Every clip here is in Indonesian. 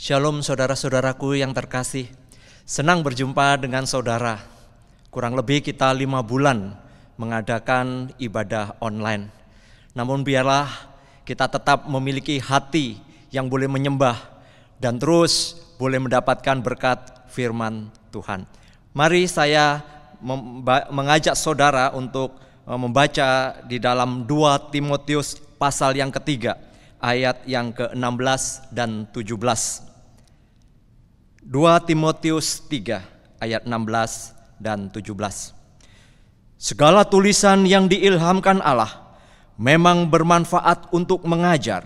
Shalom saudara-saudaraku yang terkasih. Senang berjumpa dengan saudara. Kurang lebih kita 5 bulan mengadakan ibadah online. Namun biarlah kita tetap memiliki hati yang boleh menyembah dan terus boleh mendapatkan berkat firman Tuhan. Mari saya mengajak saudara untuk membaca di dalam 2 Timotius pasal yang ketiga, ayat yang ke-16 dan 17. 2 Timotius 3 ayat 16 dan 17. Segala tulisan yang diilhamkan Allah memang bermanfaat untuk mengajar,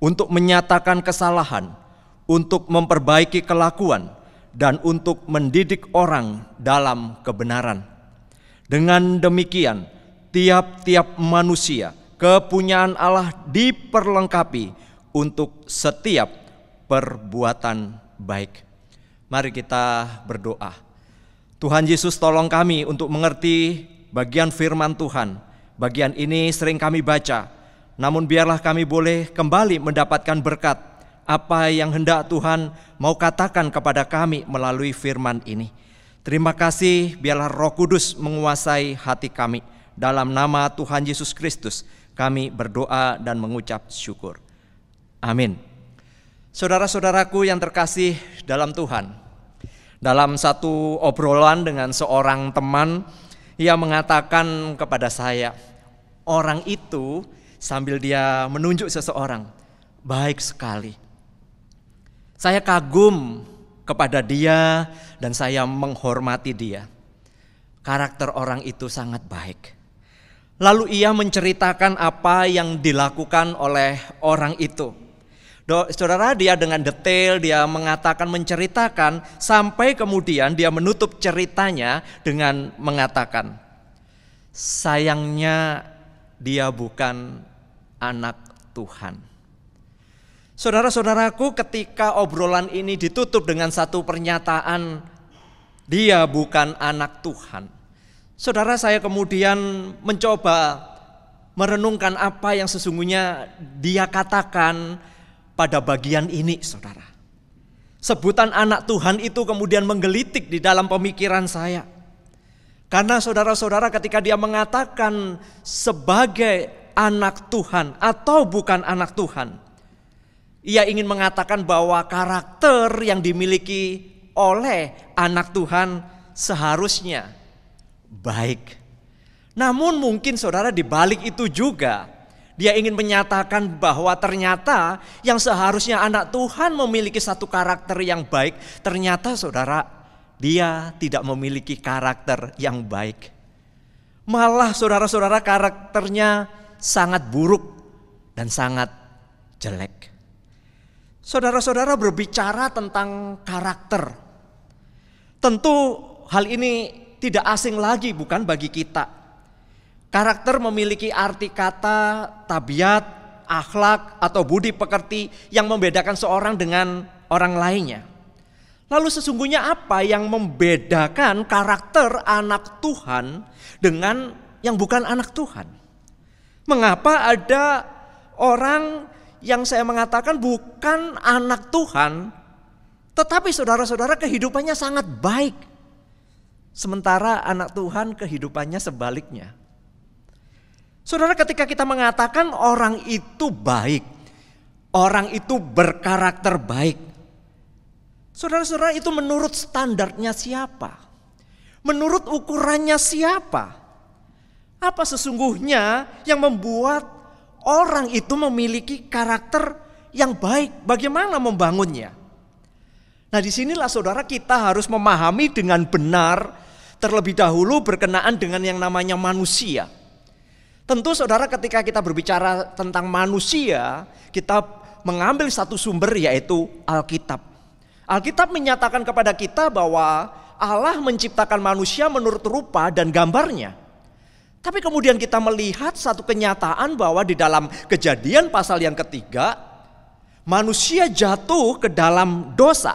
untuk menyatakan kesalahan, untuk memperbaiki kelakuan, dan untuk mendidik orang dalam kebenaran. Dengan demikian, tiap-tiap manusia kepunyaan Allah diperlengkapi untuk setiap perbuatan baik. Mari kita berdoa. Tuhan Yesus, tolong kami untuk mengerti bagian firman Tuhan. Bagian ini sering kami baca, namun biarlah kami boleh kembali mendapatkan berkat apa yang hendak Tuhan mau katakan kepada kami melalui firman ini. Terima kasih, biarlah Roh Kudus menguasai hati kami. Dalam nama Tuhan Yesus Kristus kami berdoa dan mengucap syukur. Amin. Saudara-saudaraku yang terkasih dalam Tuhan, dalam satu obrolan dengan seorang teman, ia mengatakan kepada saya, orang itu sambil dia menunjuk seseorang, baik sekali. Saya kagum kepada dia dan saya menghormati dia. Karakter orang itu sangat baik. Lalu ia menceritakan apa yang dilakukan oleh orang itu. Saudara, dia dengan detail dia mengatakan, menceritakan, sampai kemudian dia menutup ceritanya dengan mengatakan, sayangnya dia bukan anak Tuhan. Saudara-saudaraku, ketika obrolan ini ditutup dengan satu pernyataan, dia bukan anak Tuhan. Saudara, saya kemudian mencoba merenungkan apa yang sesungguhnya dia katakan pada bagian ini, saudara. Sebutan anak Tuhan itu kemudian menggelitik di dalam pemikiran saya. Karena saudara-saudara, ketika dia mengatakan sebagai anak Tuhan atau bukan anak Tuhan, ia ingin mengatakan bahwa karakter yang dimiliki oleh anak Tuhan seharusnya baik. Namun mungkin saudara, di balik itu juga dia ingin menyatakan bahwa ternyata yang seharusnya anak Tuhan memiliki satu karakter yang baik, ternyata saudara, dia tidak memiliki karakter yang baik. Malah saudara-saudara, karakternya sangat buruk dan sangat jelek. Saudara-saudara, berbicara tentang karakter, tentu hal ini tidak asing lagi bukan bagi kita. Karakter memiliki arti kata, tabiat, akhlak, atau budi pekerti yang membedakan seorang dengan orang lainnya. Lalu sesungguhnya apa yang membedakan karakter anak Tuhan dengan yang bukan anak Tuhan? Mengapa ada orang yang saya mengatakan bukan anak Tuhan, tetapi saudara-saudara kehidupannya sangat baik, sementara anak Tuhan kehidupannya sebaliknya? Saudara, ketika kita mengatakan orang itu baik, orang itu berkarakter baik, saudara-saudara, itu menurut standarnya siapa? Menurut ukurannya siapa? Apa sesungguhnya yang membuat orang itu memiliki karakter yang baik? Bagaimana membangunnya? Nah, disinilah saudara, kita harus memahami dengan benar terlebih dahulu berkenaan dengan yang namanya manusia. Tentu saudara, ketika kita berbicara tentang manusia, kita mengambil satu sumber, yaitu Alkitab. Alkitab menyatakan kepada kita bahwa Allah menciptakan manusia menurut rupa dan gambarnya. Tapi kemudian kita melihat satu kenyataan bahwa di dalam Kejadian pasal yang ketiga, manusia jatuh ke dalam dosa.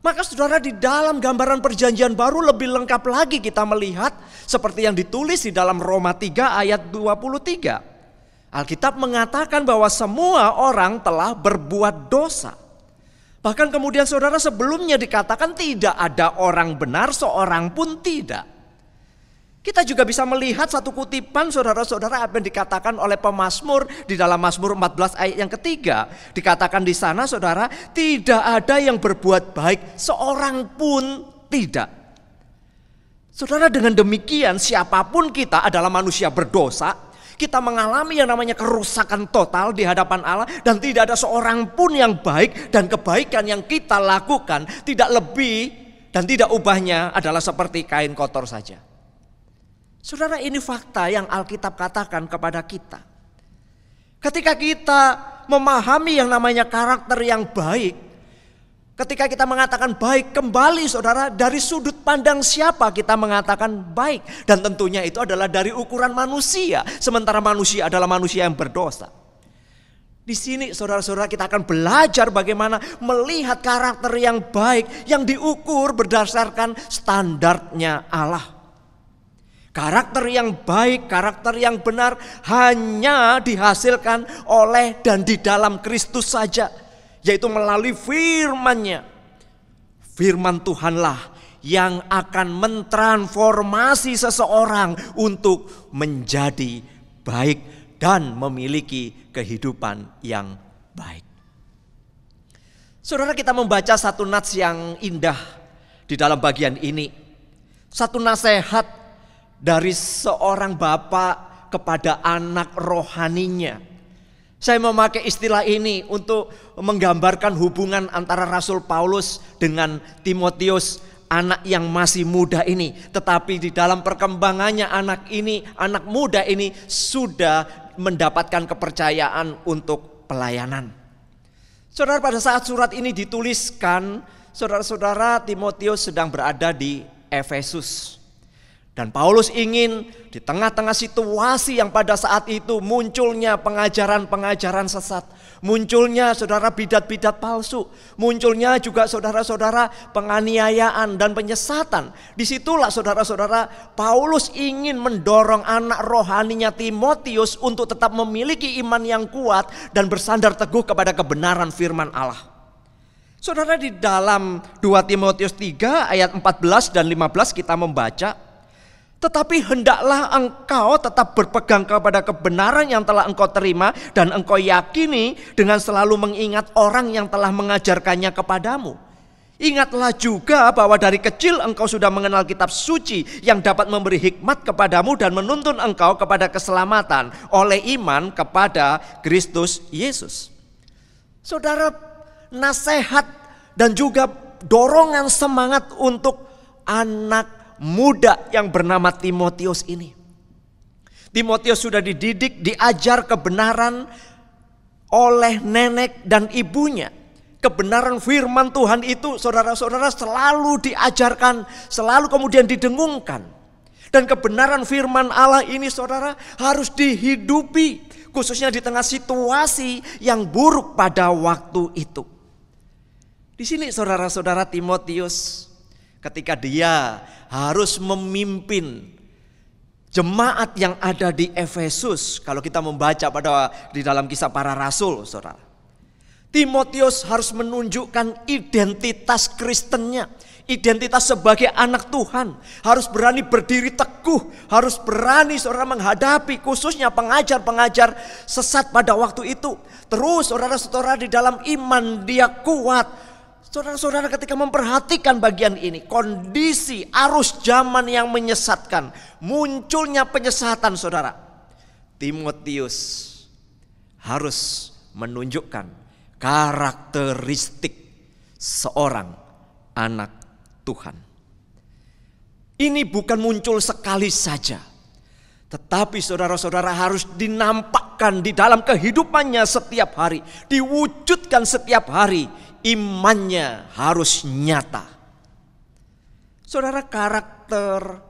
Maka saudara, di dalam gambaran perjanjian baru lebih lengkap lagi kita melihat seperti yang ditulis di dalam Roma 3 ayat 23. Alkitab mengatakan bahwa semua orang telah berbuat dosa. Bahkan kemudian saudara, sebelumnya dikatakan tidak ada orang benar, seorang pun tidak. Kita juga bisa melihat satu kutipan saudara-saudara apa yang dikatakan oleh pemazmur di dalam Mazmur 14 ayat yang ketiga. Dikatakan di sana saudara, tidak ada yang berbuat baik, seorang pun tidak. Saudara, dengan demikian siapapun kita adalah manusia berdosa. Kita mengalami yang namanya kerusakan total di hadapan Allah. Dan tidak ada seorang pun yang baik, dan kebaikan yang kita lakukan tidak lebih dan tidak ubahnya adalah seperti kain kotor saja. Saudara, ini fakta yang Alkitab katakan kepada kita. Ketika kita memahami yang namanya karakter yang baik, ketika kita mengatakan baik, kembali saudara, dari sudut pandang siapa kita mengatakan baik? Dan tentunya itu adalah dari ukuran manusia, sementara manusia adalah manusia yang berdosa. Di sini saudara-saudara kita akan belajar bagaimana melihat karakter yang baik yang diukur berdasarkan standarnya Allah. Karakter yang baik, karakter yang benar hanya dihasilkan oleh dan di dalam Kristus saja, yaitu melalui firman-Nya. Firman Tuhanlah yang akan mentransformasi seseorang untuk menjadi baik dan memiliki kehidupan yang baik. Saudara, kita membaca satu nats yang indah di dalam bagian ini. Satu nasihat dari seorang bapak kepada anak rohaninya. Saya memakai istilah ini untuk menggambarkan hubungan antara Rasul Paulus dengan Timotius, anak yang masih muda ini. Tetapi di dalam perkembangannya anak muda ini sudah mendapatkan kepercayaan untuk pelayanan. Saudara, pada saat surat ini dituliskan, saudara-saudara, Timotius sedang berada di Efesus. Dan Paulus ingin di tengah-tengah situasi yang pada saat itu munculnya pengajaran-pengajaran sesat, munculnya saudara bidat-bidat palsu, munculnya juga saudara-saudara penganiayaan dan penyesatan. Disitulah saudara-saudara Paulus ingin mendorong anak rohaninya Timotius untuk tetap memiliki iman yang kuat dan bersandar teguh kepada kebenaran firman Allah. Saudara, di dalam 2 Timotius 3 ayat 14 dan 15 kita membaca, tetapi hendaklah engkau tetap berpegang kepada kebenaran yang telah engkau terima dan engkau yakini dengan selalu mengingat orang yang telah mengajarkannya kepadamu. Ingatlah juga bahwa dari kecil engkau sudah mengenal kitab suci yang dapat memberi hikmat kepadamu dan menuntun engkau kepada keselamatan oleh iman kepada Kristus Yesus. Saudara, nasihat dan juga dorongan semangat untuk anak muda yang bernama Timotius ini. Timotius sudah dididik, diajar kebenaran oleh nenek dan ibunya. Kebenaran firman Tuhan itu saudara-saudara selalu diajarkan, selalu kemudian didengungkan. Dan kebenaran firman Allah ini saudara harus dihidupi, khususnya di tengah situasi yang buruk pada waktu itu. Di sini saudara-saudara, Timotius ketika dia harus memimpin jemaat yang ada di Efesus. Kalau kita membaca di dalam Kisah Para Rasul, saudara, Timotius harus menunjukkan identitas Kristennya, identitas sebagai anak Tuhan. Harus berani berdiri teguh, harus berani saudara menghadapi khususnya pengajar-pengajar sesat pada waktu itu. Terus saudara-saudara, di dalam iman dia kuat. Saudara-saudara, ketika memperhatikan bagian ini, kondisi arus zaman yang menyesatkan, munculnya penyesatan saudara, Timotius harus menunjukkan karakteristik seorang anak Tuhan. Ini bukan muncul sekali saja, tetapi saudara-saudara harus dinampakkan di dalam kehidupannya setiap hari, diwujudkan setiap hari. Imannya harus nyata. Saudara, karakter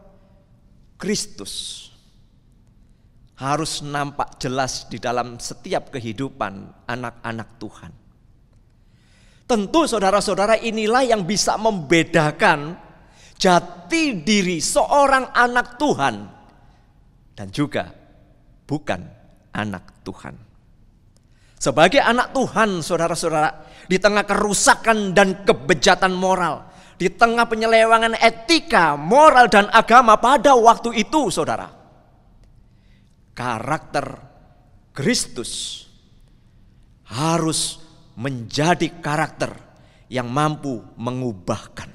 Kristus harus nampak jelas di dalam setiap kehidupan anak-anak Tuhan. Tentu saudara-saudara, inilah yang bisa membedakan jati diri seorang anak Tuhan dan juga bukan anak Tuhan. Sebagai anak Tuhan, saudara-saudara, di tengah kerusakan dan kebejatan moral, di tengah penyelewengan etika, moral, dan agama pada waktu itu, saudara, karakter Kristus harus menjadi karakter yang mampu mengubahkan.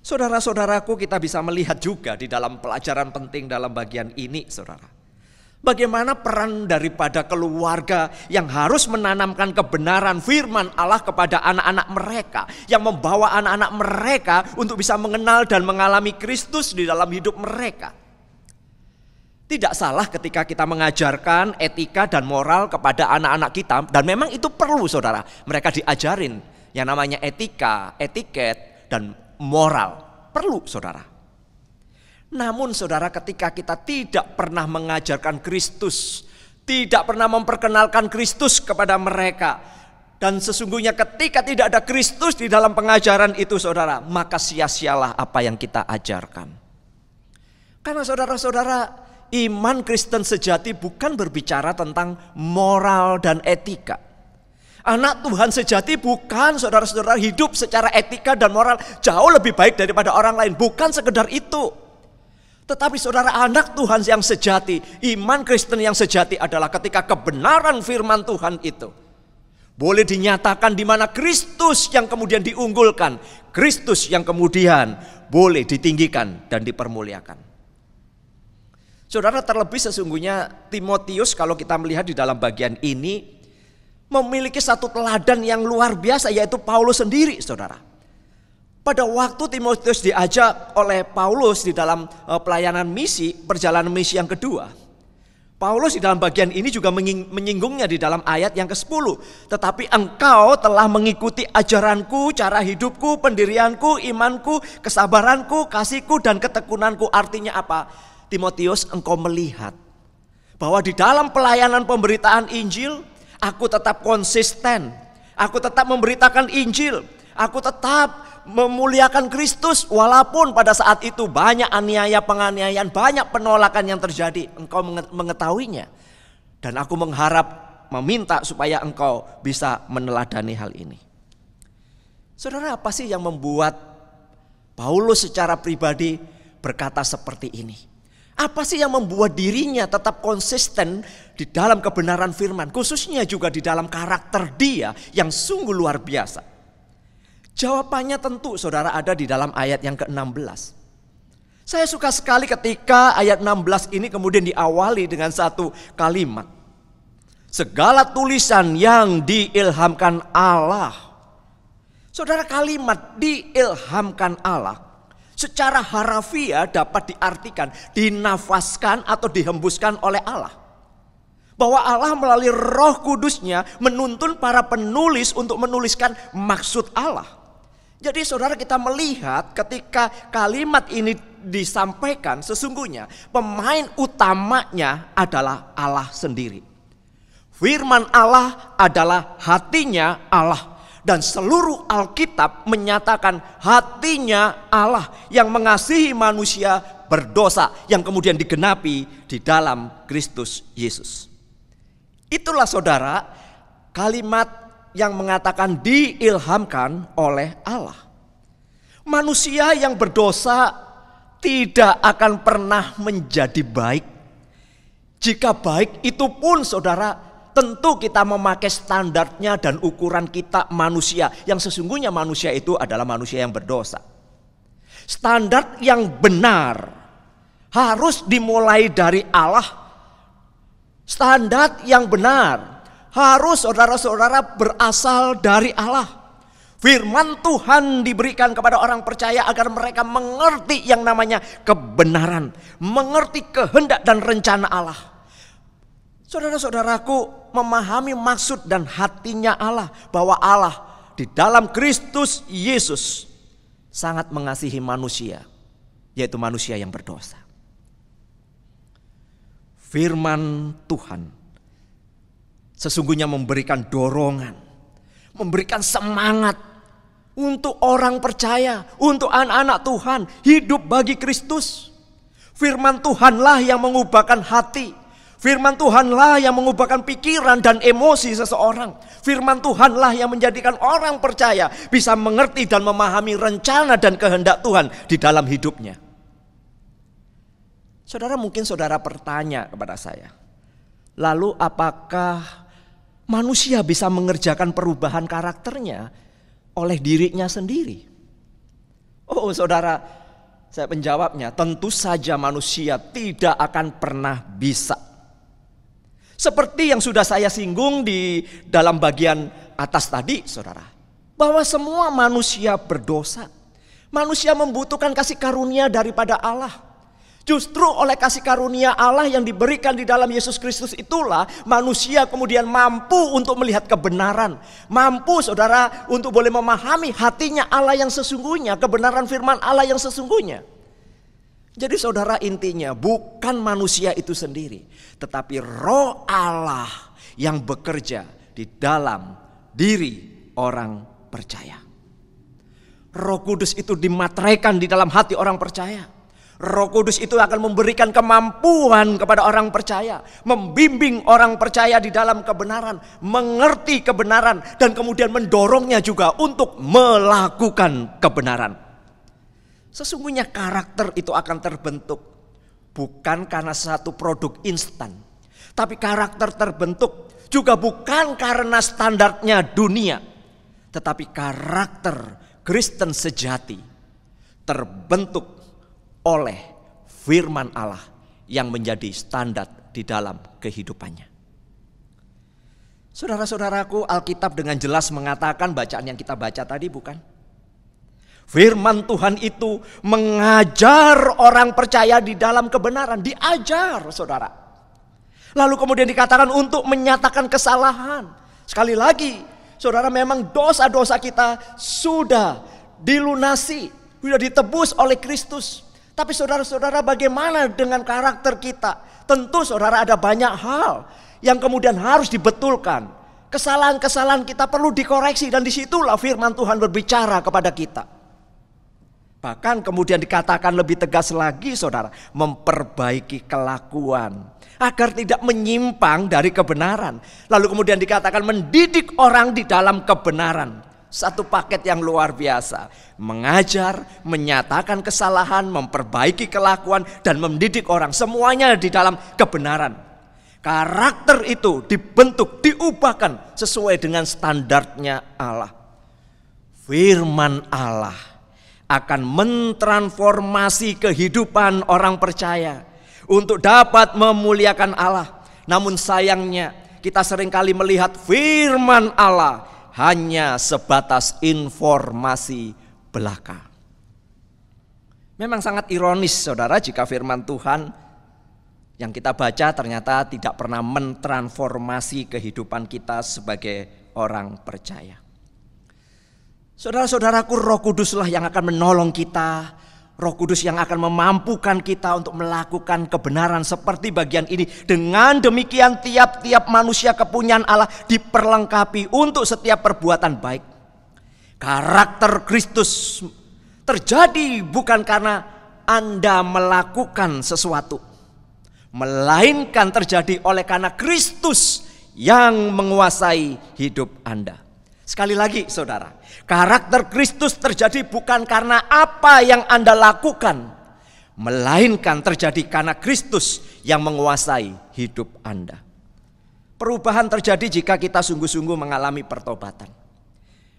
Saudara-saudaraku, kita bisa melihat juga di dalam pelajaran penting dalam bagian ini, saudara, bagaimana peran daripada keluarga yang harus menanamkan kebenaran firman Allah kepada anak-anak mereka, yang membawa anak-anak mereka untuk bisa mengenal dan mengalami Kristus di dalam hidup mereka. Tidak salah ketika kita mengajarkan etika dan moral kepada anak-anak kita, dan memang itu perlu, saudara. Mereka diajarin yang namanya etika, etiket, dan moral. Perlu, saudara. Namun, saudara, ketika kita tidak pernah mengajarkan Kristus, tidak pernah memperkenalkan Kristus kepada mereka, dan sesungguhnya ketika tidak ada Kristus di dalam pengajaran itu, saudara, maka sia-sialah apa yang kita ajarkan. Karena saudara-saudara, iman Kristen sejati bukan berbicara tentang moral dan etika. Anak Tuhan sejati bukan, saudara-saudara, hidup secara etika dan moral jauh lebih baik daripada orang lain. Bukan sekedar itu. Tetapi saudara, anak Tuhan yang sejati, iman Kristen yang sejati adalah ketika kebenaran firman Tuhan itu boleh dinyatakan, di mana Kristus yang kemudian diunggulkan, Kristus yang kemudian boleh ditinggikan dan dipermuliakan. Saudara, terlebih sesungguhnya Timotius, kalau kita melihat di dalam bagian ini, memiliki satu teladan yang luar biasa, yaitu Paulus sendiri, saudara. Pada waktu Timotius diajak oleh Paulus di dalam pelayanan misi, perjalanan misi yang kedua, Paulus di dalam bagian ini juga menyinggungnya di dalam ayat yang ke-10. Tetapi engkau telah mengikuti ajaranku, cara hidupku, pendirianku, imanku, kesabaranku, kasihku, dan ketekunanku. Artinya apa? Timotius, engkau melihat bahwa di dalam pelayanan pemberitaan Injil, aku tetap konsisten, aku tetap memberitakan Injil, aku tetap memuliakan Kristus, walaupun pada saat itu banyak aniaya, penganiayaan, banyak penolakan yang terjadi. Engkau mengetahuinya, dan aku meminta supaya engkau bisa meneladani hal ini. Saudara, apa sih yang membuat Paulus secara pribadi berkata seperti ini? Apa sih yang membuat dirinya tetap konsisten di dalam kebenaran firman, khususnya juga di dalam karakter dia yang sungguh luar biasa? Jawabannya tentu, saudara, ada di dalam ayat yang ke-16. Saya suka sekali ketika ayat 16 ini kemudian diawali dengan satu kalimat. Segala tulisan yang diilhamkan Allah. Saudara, kalimat diilhamkan Allah secara harafiah dapat diartikan dinafaskan atau dihembuskan oleh Allah. Bahwa Allah melalui Roh Kudusnya menuntun para penulis untuk menuliskan maksud Allah. Jadi saudara, kita melihat ketika kalimat ini disampaikan, sesungguhnya pemain utamanya adalah Allah sendiri. Firman Allah adalah hatinya Allah. Dan seluruh Alkitab menyatakan hatinya Allah yang mengasihi manusia berdosa, yang kemudian digenapi di dalam Kristus Yesus. Itulah, saudara, kalimat yang mengatakan diilhamkan oleh Allah. Manusia yang berdosa tidak akan pernah menjadi baik. Jika baik itu pun, saudara, tentu kita memakai standarnya dan ukuran kita manusia, yang sesungguhnya manusia itu adalah manusia yang berdosa. Standar yang benar harus dimulai dari Allah. Standar yang benar harus, saudara-saudara, berasal dari Allah. Firman Tuhan diberikan kepada orang percaya agar mereka mengerti yang namanya kebenaran, mengerti kehendak dan rencana Allah. Saudara-saudaraku, memahami maksud dan hatinya Allah, bahwa Allah di dalam Kristus Yesus sangat mengasihi manusia, yaitu manusia yang berdosa. Firman Tuhan sesungguhnya memberikan dorongan, memberikan semangat untuk orang percaya, untuk anak-anak Tuhan hidup bagi Kristus. Firman Tuhanlah yang mengubahkan hati. Firman Tuhanlah yang mengubahkan pikiran dan emosi seseorang. Firman Tuhanlah yang menjadikan orang percaya bisa mengerti dan memahami rencana dan kehendak Tuhan di dalam hidupnya. Saudara, mungkin saudara bertanya kepada saya, lalu apakah manusia bisa mengerjakan perubahan karakternya oleh dirinya sendiri? Oh saudara, saya menjawabnya, tentu saja manusia tidak akan pernah bisa. Seperti yang sudah saya singgung di dalam bagian atas tadi, saudara, bahwa semua manusia berdosa. Manusia membutuhkan kasih karunia daripada Allah. Justru oleh kasih karunia Allah yang diberikan di dalam Yesus Kristus itulah manusia kemudian mampu untuk melihat kebenaran. Mampu saudara untuk boleh memahami hatinya Allah yang sesungguhnya, kebenaran firman Allah yang sesungguhnya. Jadi saudara, intinya bukan manusia itu sendiri, tetapi Roh Allah yang bekerja di dalam diri orang percaya. Roh Kudus itu dimateraikan di dalam hati orang percaya. Roh Kudus itu akan memberikan kemampuan kepada orang percaya, membimbing orang percaya di dalam kebenaran, mengerti kebenaran, dan kemudian mendorongnya juga untuk melakukan kebenaran. Sesungguhnya karakter itu akan terbentuk bukan karena satu produk instan, tapi karakter terbentuk juga bukan karena standarnya dunia, tetapi karakter Kristen sejati terbentuk oleh firman Allah yang menjadi standar di dalam kehidupannya. Saudara-saudaraku, Alkitab dengan jelas mengatakan bacaan yang kita baca tadi, bukan? Firman Tuhan itu mengajar orang percaya di dalam kebenaran, diajar saudara. Lalu kemudian dikatakan untuk menyatakan kesalahan. Sekali lagi, saudara, memang dosa-dosa kita sudah dilunasi, sudah ditebus oleh Kristus. Tapi saudara-saudara, bagaimana dengan karakter kita? Tentu saudara, ada banyak hal yang kemudian harus dibetulkan. Kesalahan-kesalahan kita perlu dikoreksi, dan disitulah firman Tuhan berbicara kepada kita. Bahkan kemudian dikatakan lebih tegas lagi saudara, memperbaiki kelakuan agar tidak menyimpang dari kebenaran. Lalu kemudian dikatakan mendidik orang di dalam kebenaran. Satu paket yang luar biasa. Mengajar, menyatakan kesalahan, memperbaiki kelakuan, dan mendidik orang. Semuanya di dalam kebenaran. Karakter itu dibentuk, diubahkan sesuai dengan standarnya Allah. Firman Allah akan mentransformasi kehidupan orang percaya untuk dapat memuliakan Allah. Namun sayangnya kita seringkali melihat firman Allah hanya sebatas informasi belaka. Memang sangat ironis saudara, jika firman Tuhan yang kita baca ternyata tidak pernah mentransformasi kehidupan kita sebagai orang percaya. Saudara-saudaraku, Roh Kuduslah yang akan menolong kita. Roh Kudus yang akan memampukan kita untuk melakukan kebenaran seperti bagian ini. Dengan demikian tiap-tiap manusia kepunyaan Allah diperlengkapi untuk setiap perbuatan baik. Karakter Kristus terjadi bukan karena Anda melakukan sesuatu, melainkan terjadi oleh karena Kristus yang menguasai hidup Anda. Sekali lagi saudara, karakter Kristus terjadi bukan karena apa yang Anda lakukan, melainkan terjadi karena Kristus yang menguasai hidup Anda. Perubahan terjadi jika kita sungguh-sungguh mengalami pertobatan.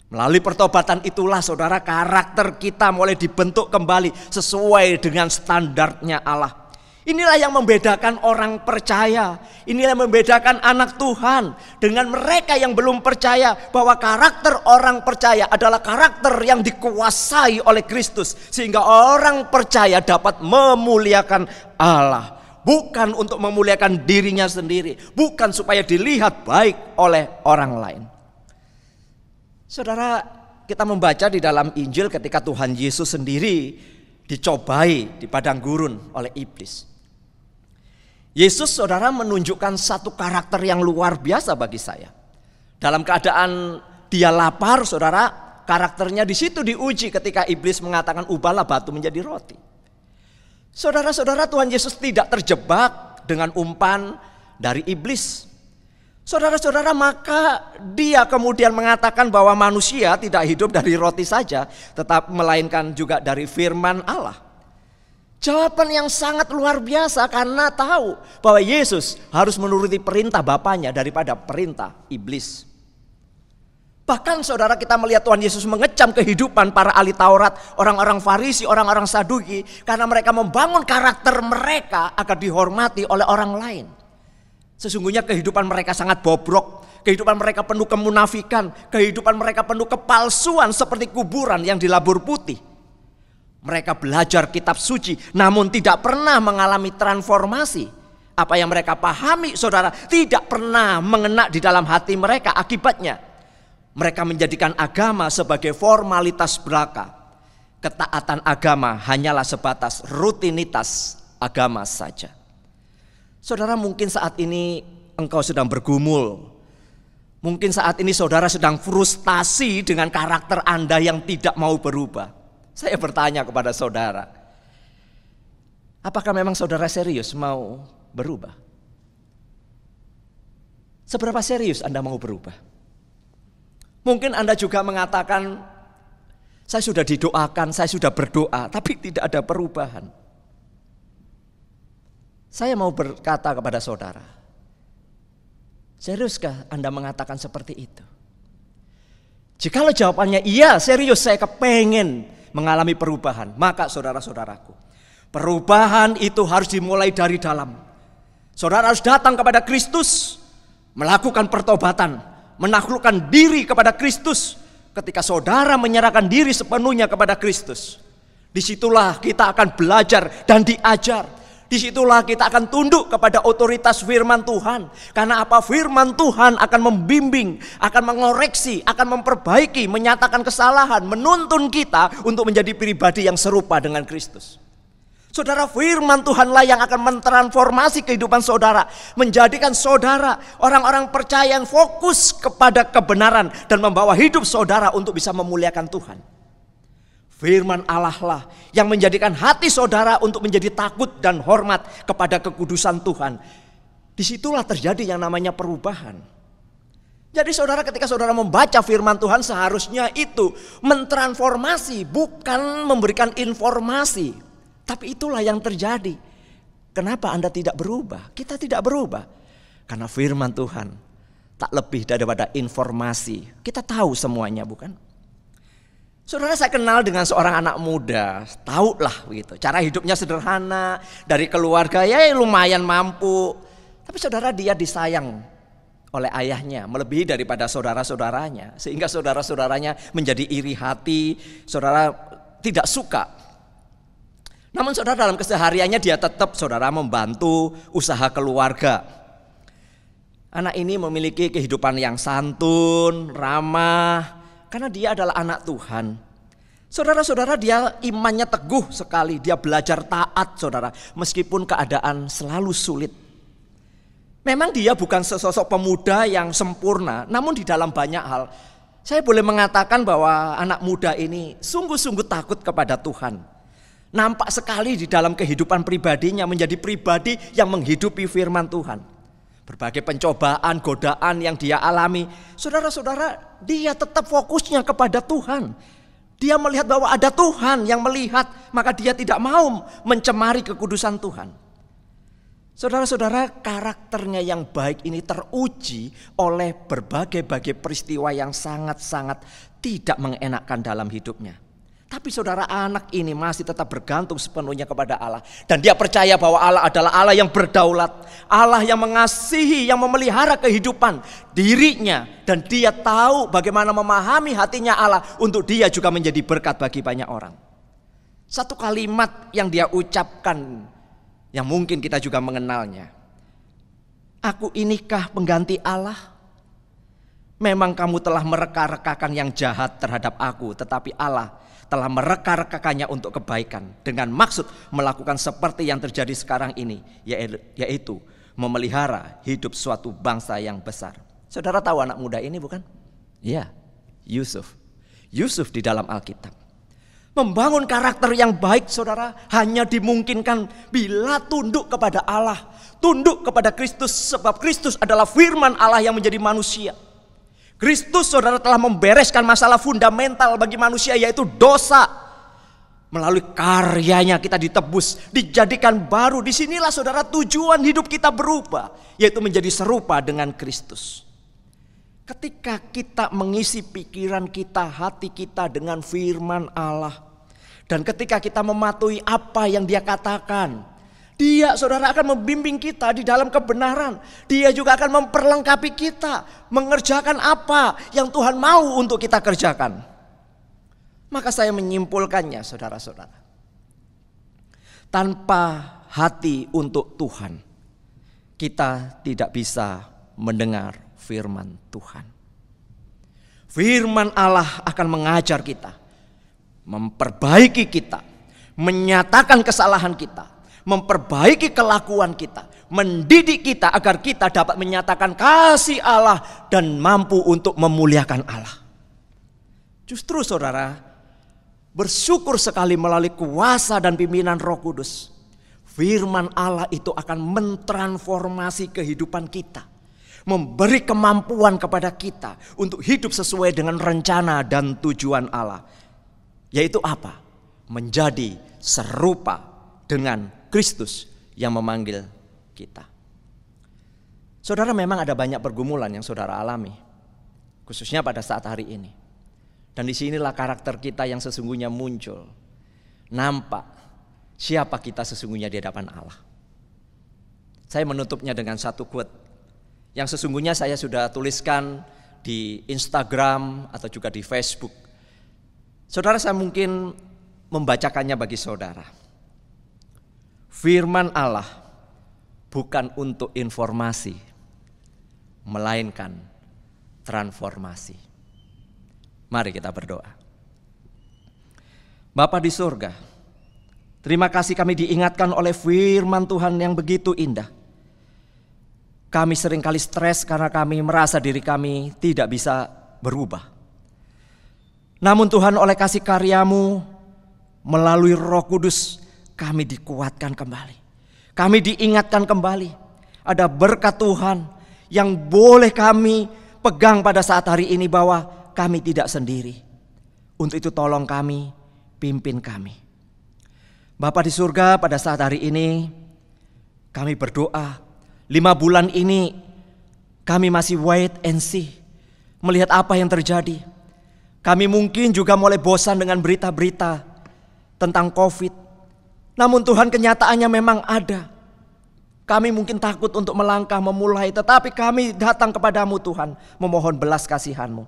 Melalui pertobatan itulah saudara, karakter kita mulai dibentuk kembali sesuai dengan standarnya Allah. Inilah yang membedakan orang percaya. Inilah yang membedakan anak Tuhan dengan mereka yang belum percaya, bahwa karakter orang percaya adalah karakter yang dikuasai oleh Kristus, sehingga orang percaya dapat memuliakan Allah, bukan untuk memuliakan dirinya sendiri, bukan supaya dilihat baik oleh orang lain. Saudara, kita membaca di dalam Injil ketika Tuhan Yesus sendiri dicobai di padang gurun oleh iblis. Yesus saudara menunjukkan satu karakter yang luar biasa bagi saya. Dalam keadaan dia lapar saudara, karakternya di situ diuji ketika iblis mengatakan ubahlah batu menjadi roti. Saudara-saudara, Tuhan Yesus tidak terjebak dengan umpan dari iblis. Saudara-saudara, maka dia kemudian mengatakan bahwa manusia tidak hidup dari roti saja, tetapi melainkan juga dari firman Allah. Jawaban yang sangat luar biasa karena tahu bahwa Yesus harus menuruti perintah Bapanya daripada perintah iblis. Bahkan saudara, kita melihat Tuhan Yesus mengecam kehidupan para ahli Taurat, orang-orang Farisi, orang-orang Saduki, karena mereka membangun karakter mereka agar dihormati oleh orang lain. Sesungguhnya kehidupan mereka sangat bobrok, kehidupan mereka penuh kemunafikan, kehidupan mereka penuh kepalsuan seperti kuburan yang dilabur putih. Mereka belajar kitab suci namun tidak pernah mengalami transformasi. Apa yang mereka pahami, saudara, tidak pernah mengena di dalam hati mereka. Akibatnya mereka menjadikan agama sebagai formalitas belaka. Ketaatan agama hanyalah sebatas rutinitas agama saja. Saudara, mungkin saat ini engkau sedang bergumul. Mungkin saat ini saudara sedang frustasi dengan karakter Anda yang tidak mau berubah. Saya bertanya kepada saudara, apakah memang saudara serius mau berubah? Seberapa serius Anda mau berubah? Mungkin Anda juga mengatakan, saya sudah didoakan, saya sudah berdoa, tapi tidak ada perubahan. Saya mau berkata kepada saudara, seriuskah Anda mengatakan seperti itu? Jikalau jawabannya iya, serius saya kepengen mengalami perubahan, maka saudara-saudaraku, perubahan itu harus dimulai dari dalam. Saudara harus datang kepada Kristus, melakukan pertobatan, menaklukkan diri kepada Kristus. Ketika saudara menyerahkan diri sepenuhnya kepada Kristus, disitulah kita akan belajar dan diajar. Disitulah kita akan tunduk kepada otoritas firman Tuhan. Karena apa? Firman Tuhan akan membimbing, akan mengoreksi, akan memperbaiki, menyatakan kesalahan, menuntun kita untuk menjadi pribadi yang serupa dengan Kristus. Saudara, firman Tuhanlah yang akan mentransformasi kehidupan saudara, menjadikan saudara orang-orang percaya yang fokus kepada kebenaran dan membawa hidup saudara untuk bisa memuliakan Tuhan. Firman Allah lah yang menjadikan hati saudara untuk menjadi takut dan hormat kepada kekudusan Tuhan. Disitulah terjadi yang namanya perubahan. Jadi saudara, ketika saudara membaca firman Tuhan, seharusnya itu mentransformasi, bukan memberikan informasi. Tapi itulah yang terjadi. Kenapa Anda tidak berubah? Kita tidak berubah karena firman Tuhan tak lebih daripada informasi. Kita tahu semuanya, bukan? Saudara, saya kenal dengan seorang anak muda, tahulah begitu. Cara hidupnya sederhana, dari keluarga ya lumayan mampu. Tapi saudara, dia disayang oleh ayahnya melebihi daripada saudara-saudaranya, sehingga saudara-saudaranya menjadi iri hati, saudara tidak suka. Namun saudara, dalam kesehariannya dia tetap saudara membantu usaha keluarga. Anak ini memiliki kehidupan yang santun, ramah, karena dia adalah anak Tuhan. Saudara-saudara, dia imannya teguh sekali. Dia belajar taat, saudara, meskipun keadaan selalu sulit. Memang dia bukan sesosok pemuda yang sempurna, namun di dalam banyak hal saya boleh mengatakan bahwa anak muda ini sungguh-sungguh takut kepada Tuhan. Nampak sekali di dalam kehidupan pribadinya menjadi pribadi yang menghidupi firman Tuhan. Berbagai pencobaan, godaan yang dia alami, saudara-saudara, dia tetap fokusnya kepada Tuhan. Dia melihat bahwa ada Tuhan yang melihat, maka dia tidak mau mencemari kekudusan Tuhan. Saudara-saudara, karakternya yang baik ini teruji oleh berbagai-bagai peristiwa yang sangat-sangat tidak mengenakan dalam hidupnya. Tapi saudara, anak ini masih tetap bergantung sepenuhnya kepada Allah. Dan dia percaya bahwa Allah adalah Allah yang berdaulat, Allah yang mengasihi, yang memelihara kehidupan dirinya. Dan dia tahu bagaimana memahami hatinya Allah untuk dia juga menjadi berkat bagi banyak orang. Satu kalimat yang dia ucapkan yang mungkin kita juga mengenalnya. Aku inikah pengganti Allah? Memang kamu telah mereka-rekakan yang jahat terhadap aku, tetapi Allah telah mereka-rekakannya untuk kebaikan dengan maksud melakukan seperti yang terjadi sekarang ini, yaitu memelihara hidup suatu bangsa yang besar. Saudara tahu anak muda ini bukan? Ya, Yusuf. Yusuf di dalam Alkitab. Membangun karakter yang baik, saudara, hanya dimungkinkan bila tunduk kepada Allah, tunduk kepada Kristus, sebab Kristus adalah firman Allah yang menjadi manusia. Kristus, saudara, telah membereskan masalah fundamental bagi manusia, yaitu dosa. Melalui karyanya kita ditebus, dijadikan baru. Disinilah, saudara, tujuan hidup kita berubah, yaitu menjadi serupa dengan Kristus. Ketika kita mengisi pikiran kita, hati kita dengan firman Allah, dan ketika kita mematuhi apa yang Dia katakan, Dia, saudara, akan membimbing kita di dalam kebenaran. Dia juga akan memperlengkapi kita mengerjakan apa yang Tuhan mau untuk kita kerjakan. Maka saya menyimpulkannya, saudara-saudara, tanpa hati untuk Tuhan, kita tidak bisa mendengar firman Tuhan. Firman Allah akan mengajar kita, memperbaiki kita, menyatakan kesalahan kita, memperbaiki kelakuan kita, mendidik kita agar kita dapat menyatakan kasih Allah dan mampu untuk memuliakan Allah. Justru, saudara, bersyukur sekali melalui kuasa dan pimpinan Roh Kudus, firman Allah itu akan mentransformasi kehidupan kita, memberi kemampuan kepada kita untuk hidup sesuai dengan rencana dan tujuan Allah. Yaitu apa? Menjadi serupa dengan Kristus yang memanggil kita. Saudara, memang ada banyak pergumulan yang saudara alami, khususnya pada saat hari ini. Dan disinilah karakter kita yang sesungguhnya muncul. Nampak siapa kita sesungguhnya di hadapan Allah. Saya menutupnya dengan satu quote yang sesungguhnya saya sudah tuliskan di Instagram atau juga di Facebook. Saudara, saya mungkin membacakannya bagi saudara. Firman Allah bukan untuk informasi, melainkan transformasi. Mari kita berdoa. Bapa di surga, terima kasih kami diingatkan oleh firman Tuhan yang begitu indah. Kami seringkali stres karena kami merasa diri kami tidak bisa berubah. Namun Tuhan, oleh kasih karya-Mu melalui Roh Kudus, kami dikuatkan kembali. Kami diingatkan kembali. Ada berkat Tuhan yang boleh kami pegang pada saat hari ini bahwa kami tidak sendiri. Untuk itu tolong kami, pimpin kami. Bapa di surga, pada saat hari ini kami berdoa, 5 bulan ini kami masih wait and see, melihat apa yang terjadi. Kami mungkin juga mulai bosan dengan berita-berita tentang COVID. Namun Tuhan, kenyataannya memang ada. Kami mungkin takut untuk melangkah memulai, tetapi kami datang kepadamu Tuhan, memohon belas kasihan-Mu.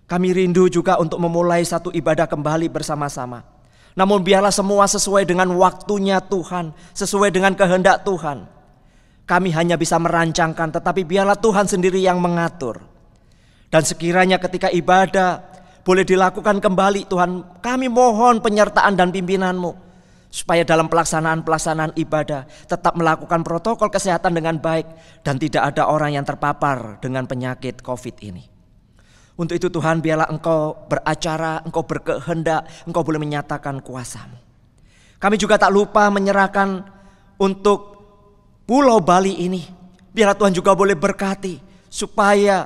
Kami rindu juga untuk memulai satu ibadah kembali bersama-sama. Namun biarlah semua sesuai dengan waktunya Tuhan, sesuai dengan kehendak Tuhan. Kami hanya bisa merancangkan, tetapi biarlah Tuhan sendiri yang mengatur. Dan sekiranya ketika ibadah boleh dilakukan kembali Tuhan, kami mohon penyertaan dan pimpinan-Mu, supaya dalam pelaksanaan ibadah tetap melakukan protokol kesehatan dengan baik, dan tidak ada orang yang terpapar dengan penyakit COVID ini. Untuk itu Tuhan, biarlah Engkau beracara, Engkau berkehendak, Engkau boleh menyatakan kuasa-Mu. Kami juga tak lupa menyerahkan untuk Pulau Bali ini. Biarlah Tuhan juga boleh berkati, supaya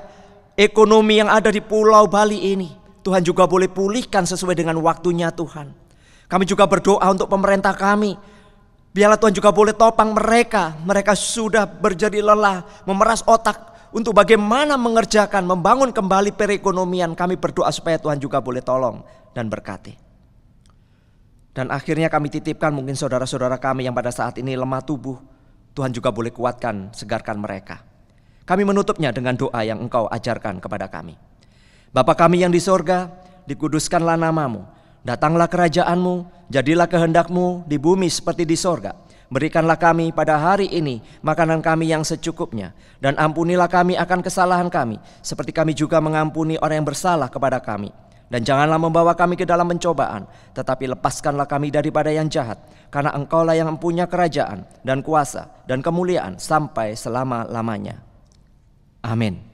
ekonomi yang ada di Pulau Bali ini Tuhan juga boleh pulihkan sesuai dengan waktunya Tuhan. Kami juga berdoa untuk pemerintah kami. Biarlah Tuhan juga boleh topang mereka. Mereka sudah berjadi lelah, memeras otak untuk bagaimana mengerjakan, membangun kembali perekonomian. Kami berdoa supaya Tuhan juga boleh tolong dan berkati. Dan akhirnya kami titipkan mungkin saudara-saudara kami yang pada saat ini lemah tubuh. Tuhan juga boleh kuatkan, segarkan mereka. Kami menutupnya dengan doa yang Engkau ajarkan kepada kami. Bapa kami yang di sorga, dikuduskanlah nama-Mu. Datanglah kerajaan-Mu, jadilah kehendak-Mu di bumi seperti di sorga. Berikanlah kami pada hari ini makanan kami yang secukupnya, dan ampunilah kami akan kesalahan kami, seperti kami juga mengampuni orang yang bersalah kepada kami. Dan janganlah membawa kami ke dalam pencobaan, tetapi lepaskanlah kami daripada yang jahat, karena Engkaulah yang mempunyai kerajaan dan kuasa dan kemuliaan sampai selama-lamanya. Amin.